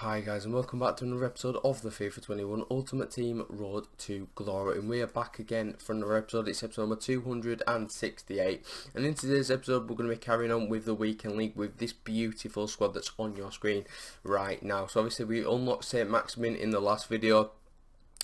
Hi guys, and welcome back to another episode of the FIFA 21 Ultimate Team Road to Glory, and we are back again for another episode. It's episode number 268, and in today's episode we're going to be carrying on with the weekend league with this beautiful squad that's on your screen right now. So obviously we unlocked St. Maximin in the last video,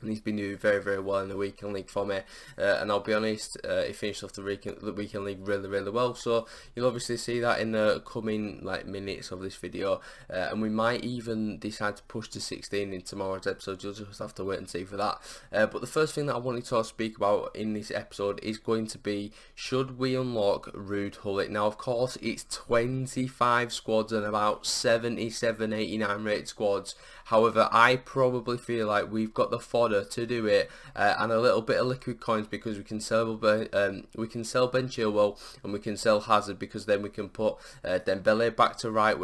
and he's been doing very well in the weekend league for me, and I'll be honest, he finished off the weekend league really well, so you'll obviously see that in the coming minutes of this video, and we might even decide to push to 16 in tomorrow's episode. You'll just have to wait and see for that. But the first thing that I wanted to speak about in this episode is going to be, should we unlock Ruud Gullit? Now of course it's 25 squads and about 77-89 rated squads. However, I probably feel like we've got the fodder to do it, and a little bit of liquid coins, because we can sell Ben Chilwell and we can sell Hazard, because then we can put Dembele back to right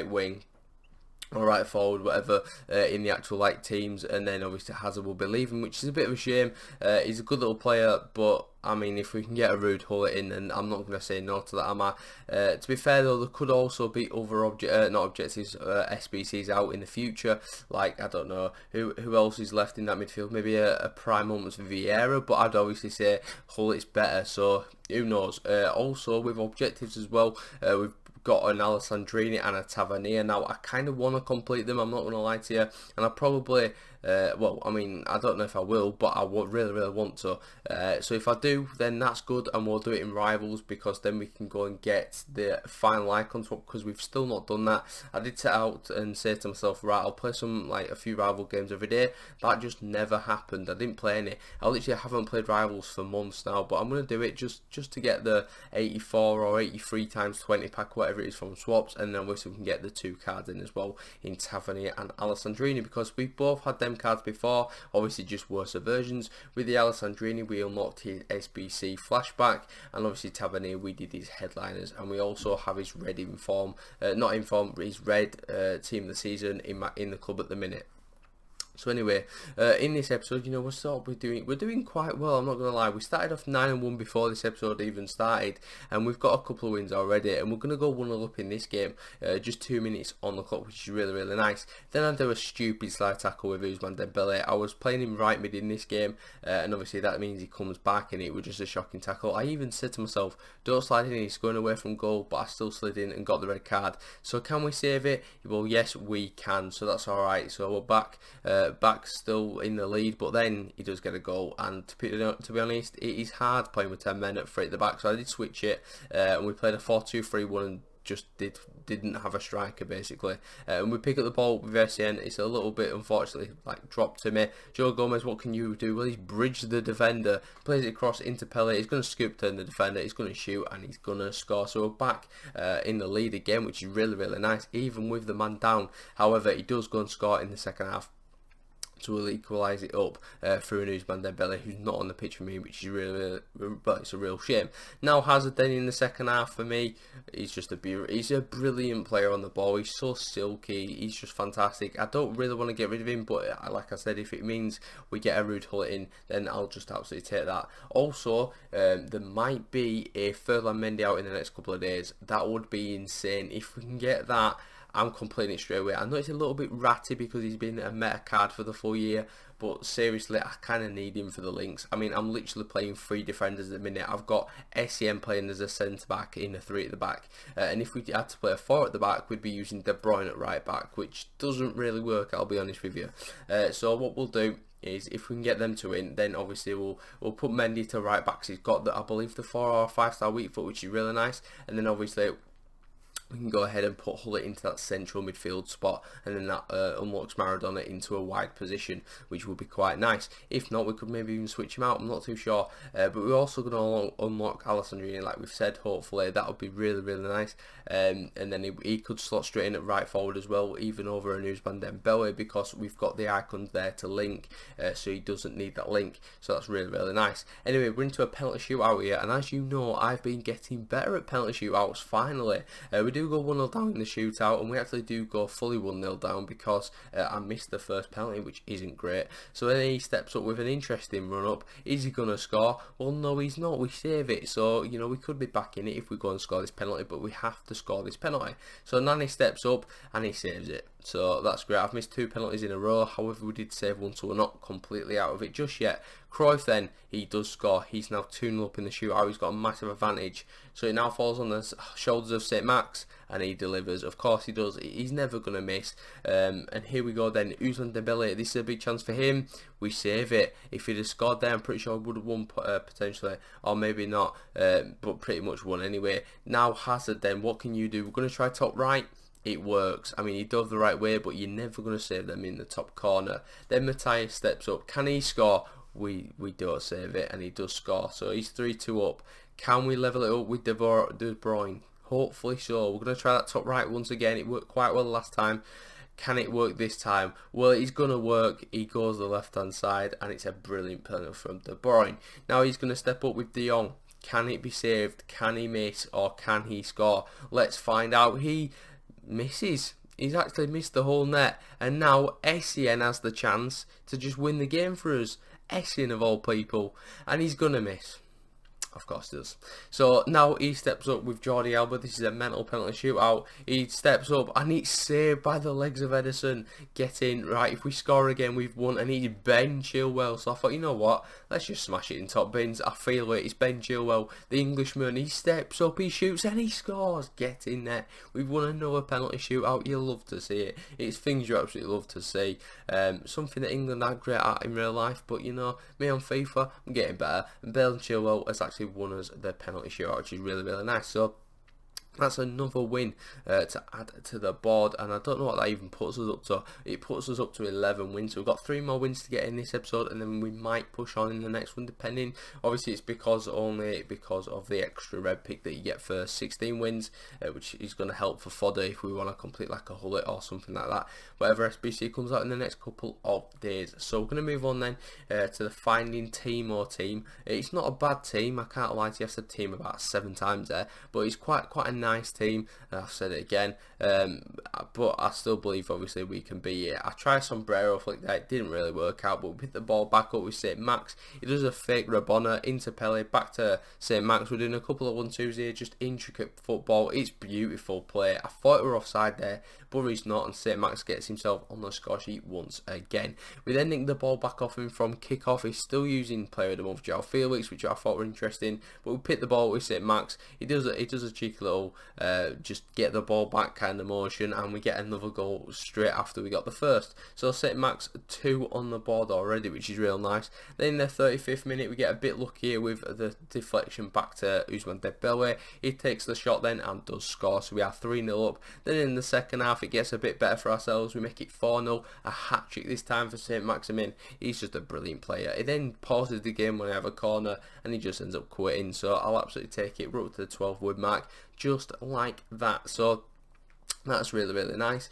wing or right forward, whatever, in the actual teams, and then obviously Hazard will be leaving, which is a bit of a shame. He's a good little player, but I mean, if we can get a Ruud Gullit in, then I'm not going to say no to that, am I? To be fair though, there could also be other SBCs out in the future. Like, I don't know who else is left in that midfield. Maybe a prime moment's Vieira, but I'd obviously say Gullit's better. So who knows? Also with objectives as well, we've got an Alessandrini and a Tavernier. Now I kind of want to complete them, I'm not going to lie to you, and I probably well, I mean, I don't know if I will, but I would really want to. So if I do, then that's good, and we'll do it in Rivals, because then we can go and get the final icon swap, because we've still not done that. I did set out and say to myself, right, I'll play a few Rival games every day. That just never happened. I didn't play any. I literally haven't played Rivals for months now, but I'm going to do it just to get the 84 or 83 times 20 pack, whatever it is, from swaps, and then obviously we can get the 2 cards in as well, in Tavernier and Alessandrini, because we've both had them cards before, obviously just worse versions. With the Alessandrini, we unlocked his SBC flashback, and obviously Tavernier, we did his headliners, and we also have his red inform, not inform, but his red team of the season in the club at the minute. So anyway, in this episode, you know, we're doing quite well, I'm not going to lie. We started off 9-1 before this episode even started, and we've got a couple of wins already, and we're going to go 1-0 up in this game, just 2 minutes on the clock, which is really nice. Then I do a stupid slide tackle with Ousmane Dembele. I was playing him right mid in this game, and obviously that means he comes back, and it was just a shocking tackle. I even said to myself, don't slide in, he's going away from goal, but I still slid in and got the red card. So can we save it? Well, yes we can, so that's alright. So we're back still in the lead, but then he does get a goal, and to be honest, it is hard playing with 10 men at 3 at the back, so I did switch it, and we played a 4-2-3-1 and just didn't have a striker basically, and we pick up the ball with SCN. It's a little bit unfortunately dropped to me. Joe Gomez, what can you do? Well, he's bridged the defender, plays it across into Pele. He's going to scoop turn the defender, he's going to shoot, and he's going to score. So we're back in the lead again, which is really nice, even with the man down. However, he does go and score in the second half, so we'll equalise it up through an Ousmane Dembele, who's not on the pitch for me, which is really, but it's a real shame. Now Hazard then in the second half for me, he's a brilliant player on the ball. He's so silky, he's just fantastic. I don't really want to get rid of him, but like I said, if it means we get a Ruud Gullit in, then I'll just absolutely take that. Also, there might be a Ferland Mendy out in the next couple of days. That would be insane. If we can get that, I'm completing it straight away. I know it's a little bit ratty because he's been a meta card for the full year, but seriously, I kind of need him for the links. I mean, I'm literally playing 3 defenders at the minute. I've got SCM playing as a centre back in a 3 at the back, and if we had to play a 4 at the back, we'd be using De Bruyne at right back, which doesn't really work, I'll be honest with you. So what we'll do is, if we can get them to win, then obviously we'll put Mendy to right back. So he's got I believe the 4 or 5-star weak foot, which is really nice, and then obviously we can go ahead and put Gullit into that central midfield spot, and then that unlocks Maradona into a wide position, which would be quite nice. If not, we could maybe even switch him out, I'm not too sure, but we're also going to unlock Alessandrini, like we've said. Hopefully that would be really nice, and then he could slot straight in at right forward as well, even over an Ousmane Dembele, because we've got the icons there to link, so he doesn't need that link, so that's really nice. Anyway, we're into a penalty shootout here, and as you know, I've been getting better at penalty shootouts finally. We do go 1-0 down in the shootout, and we actually do go fully 1-0 down, because I missed the first penalty, which isn't great. So then he steps up with an interesting run up. Is he going to score? Well, no, he's not. We save it, so you know, we could be back in it if we go and score this penalty, but we have to score this penalty. So Nani steps up and he saves it. So that's great. I've missed 2 penalties in a row. However, we did save one, so we're not completely out of it just yet. Cruyff then, he does score. He's now 2-0 up in the shootout. He's got a massive advantage. So it now falls on the shoulders of St. Max, and he delivers. Of course he does. He's never going to miss. And here we go then. Ousmane Dembele, this is a big chance for him. We save it. If he'd have scored there, I'm pretty sure he would have won potentially. Or maybe not, but pretty much won anyway. Now Hazard then, what can you do? We're going to try top right. It works. I mean, he dove the right way, but you're never going to save them in the top corner. Then Matthias steps up. Can he score? We don't save it, and he does score. So he's 3-2 up. Can we level it up with De Bruyne? Hopefully so. We're going to try that top right once again. It worked quite well last time. Can it work this time? Well, it's going to work. He goes the left-hand side, and it's a brilliant penalty from De Bruyne. Now he's going to step up with De Jong. Can it be saved? Can he miss? Or can he score? Let's find out. He misses. He's actually missed the whole net, and now Essien has the chance to just win the game for us. Essien of all people, and he's gonna miss. Of course he does. So now he steps up with Jordi Alba. This is a mental penalty shootout. He steps up and it's saved by the legs of Ederson. Get in. Right, if we score again, we've won. And he's Ben Chilwell. So I thought, you know what? Let's just smash it in top bins. I feel it. It's Ben Chilwell, the Englishman. He steps up, he shoots, and he scores. Get in there. We've won another penalty shootout. You love to see it. It's things you absolutely love to see. Something that England are great at in real life. But, you know, me on FIFA, I'm getting better. And Ben Chilwell has actually won us the penalty shootout, which is really nice. So that's another win to add to the board, and I don't know what that even puts us up to. It puts us up to 11 wins, so we've got 3 more wins to get in this episode, and then we might push on in the next one, depending. Obviously it's only because of the extra red pick that you get for 16 wins, which is going to help for fodder if we want to complete like a hullet or something like that, whatever SBC comes out in the next couple of days. So we're going to move on then to the Finding Timo team. It's not a bad team, I can't lie to you. I've said team about 7 times there, but it's quite a nice team. I've said it again, but I still believe obviously we can beat it. I tried sombrero flick there, it didn't really work out, but we picked the ball back up with St. Max. He does a fake Rabona into Pele, back to St. Max. We're doing a couple of 1-2s here, just intricate football. It's beautiful play. I thought we were offside there, but he's not, and St. Max gets himself on the score sheet once again. We then nick the ball back off him from kick-off. He's still using player of the month João Felix, which I thought were interesting, but we picked the ball with St. Max. He does a cheeky little just get the ball back kind of motion, and we get another goal straight after we got the first. So St. Max 2 on the board already, which is real nice. Then in the 35th minute we get a bit luckier with the deflection back to Ousmane Dembele. He takes the shot then and does score, so we are 3-0 up. Then in the second half it gets a bit better for ourselves. We make it 4-0, a hat-trick this time for St. Maximin. He's just a brilliant player. He then pauses the game when I have a corner, and he just ends up quitting, so I'll absolutely take it. We're up to the 12 win mark, just like that. So that's really nice.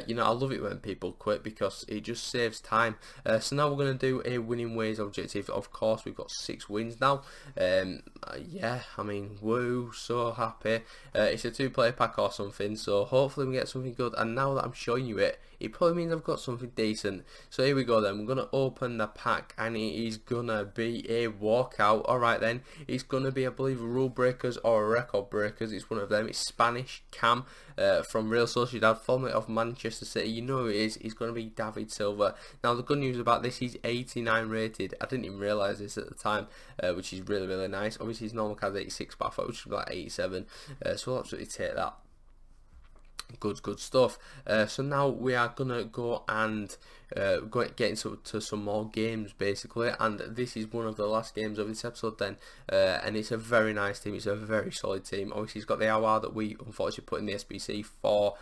You know, I love it when people quit because it just saves time. So now we're going to do a winning ways objective. Of course, we've got 6 wins now. Yeah, I mean, woo, so happy. It's a 2-player pack or something, so hopefully we get something good. And now that I'm showing you it, it probably means I've got something decent. So here we go then. We're going to open the pack, and it is going to be a walkout. Alright then, it's going to be, I believe, rule breakers or record breakers. It's one of them. It's Spanish Cam from Real Sociedad, formerly of Manchester City. You know who it is. He's going to be David Silva. Now the good news about this, he's 89 rated. I didn't even realise this at the time, which is really nice. Obviously his normal card's 86, but I thought it should be like 87. So I'll absolutely take that. Good stuff. So now we are gonna go and get into some more games basically, and this is one of the last games of this episode then, and it's a very nice team. It's a very solid team. Obviously he's got the hour that we unfortunately put in the SBC for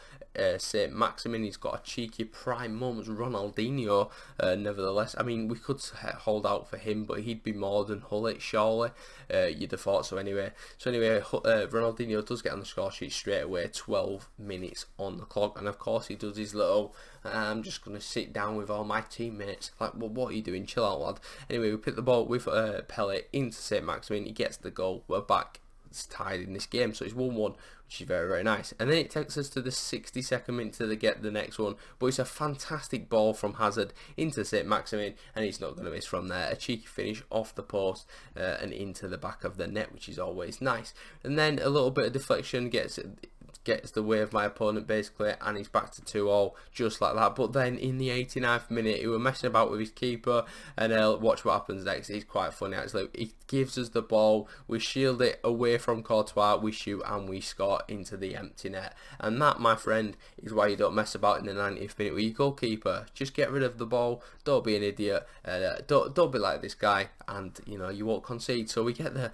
St. Maximin. He's got a cheeky prime moments Ronaldinho, nevertheless. I mean, we could hold out for him, but he'd be more than Hullet surely, you'd have thought. So anyway, Ronaldinho does get on the score sheet straight away. 12 minutes on the clock, and of course he does his little I'm just going to sit down with all my teammates. Like, well, what are you doing? Chill out, lad. Anyway, we pick the ball with Pele into St. Maximin. He gets the goal. We're back. It's tied in this game, so it's 1-1, which is very nice. And then it takes us to the 62nd minute to get the next one, but it's a fantastic ball from Hazard into St. Maximin, and he's not going to miss from there. A cheeky finish off the post and into the back of the net, which is always nice. And then a little bit of deflection gets gets the way of my opponent basically, and he's back to 2-all just like that. But then in the 89th minute, he was messing about with his keeper, and watch what happens next. It's quite funny actually. He gives us the ball, we shield it away from Courtois, we shoot and we score into the empty net. And that, my friend, is why you don't mess about in the 90th minute with your goalkeeper. Just get rid of the ball, don't be an idiot, don't be like this guy, and you know, you won't concede. So we get the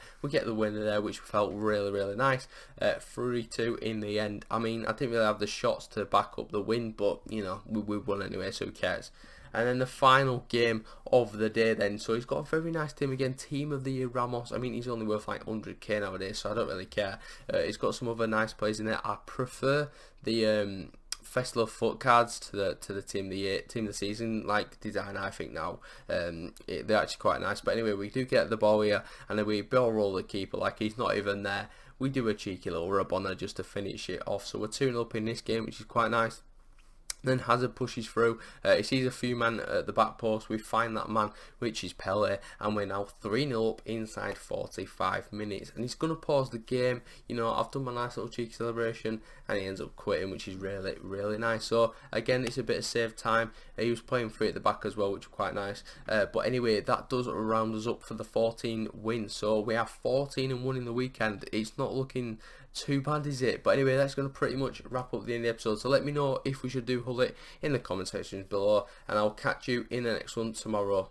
winner there, which felt really nice. 3-2 in the end. I mean, I didn't really have the shots to back up the win, but you know, we won anyway, so who cares. And then the final game of the day then, so he's got a very nice team again, team of the year Ramos. I mean, he's only worth like 100k nowadays, so I don't really care. He's got some other nice players in there. I prefer the Festival foot cards to the team of the year, team of the season like design. I think now they're actually quite nice. But anyway, we do get the ball here, and then we ball roll the keeper like he's not even there. We do a cheeky little rub on there just to finish it off. So we're 2-0 up in this game, which is quite nice. Then Hazard pushes through, he sees a few men at the back post, we find that man, which is Pele, and we're now 3-0 up inside 45 minutes, and he's going to pause the game. You know, I've done my nice little cheeky celebration, and he ends up quitting, which is really nice. So again, it's a bit of save time. He was playing free at the back as well, which is quite nice. But anyway, that does round us up for the 14 wins, so we have 14-1 in the weekend. It's not looking too bad, is it? But anyway, that's going to pretty much wrap up the end of the episode. So let me know if we should do Hull It in the comment sections below, and I'll catch you in the next one tomorrow.